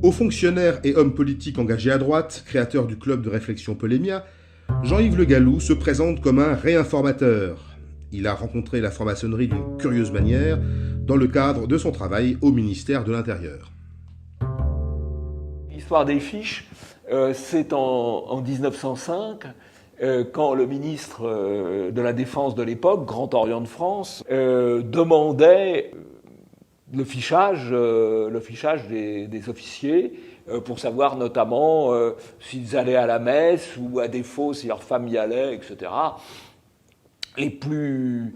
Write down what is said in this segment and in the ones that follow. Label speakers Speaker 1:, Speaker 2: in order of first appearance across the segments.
Speaker 1: Haut fonctionnaire et homme politique engagé à droite, créateur du club de réflexion Polémia, Jean-Yves Le Gallou se présente comme un réinformateur. Il a rencontré la franc-maçonnerie d'une curieuse manière dans le cadre de son travail au ministère de l'Intérieur.
Speaker 2: L'histoire des fiches, c'est en 1905, quand le ministre de la Défense de l'époque, Grand Orient de France, demandait le fichage des officiers pour savoir notamment s'ils allaient à la messe ou à défaut si leur femme y allait, etc. Les plus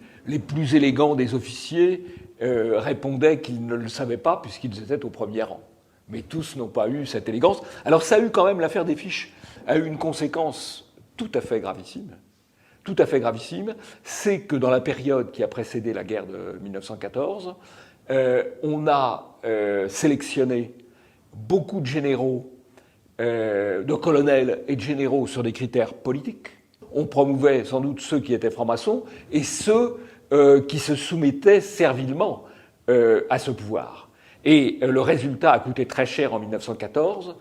Speaker 2: élégants des officiers répondaient qu'ils ne le savaient pas puisqu'ils étaient au premier rang. Mais tous n'ont pas eu cette élégance. Alors ça a eu quand même, l'affaire des fiches a eu une conséquence tout à fait gravissime. Tout à fait gravissime, c'est que dans la période qui a précédé la guerre de 1914, on a sélectionné beaucoup de généraux, de colonels et de généraux sur des critères politiques. On promouvait sans doute ceux qui étaient francs-maçons et ceux qui se soumettaient servilement à ce pouvoir. Et le résultat a coûté très cher en 1914,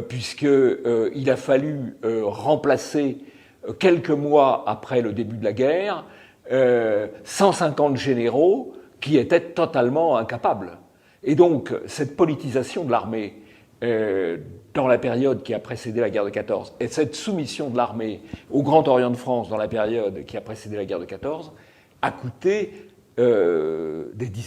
Speaker 2: puisqu'il a fallu remplacer, quelques mois après le début de la guerre, 150 généraux qui étaient totalement incapables. Et donc, cette politisation de l'armée dans la période qui a précédé la guerre de 14, et cette soumission de l'armée au Grand Orient de France dans la période qui a précédé la guerre de 14, a coûté des dizaines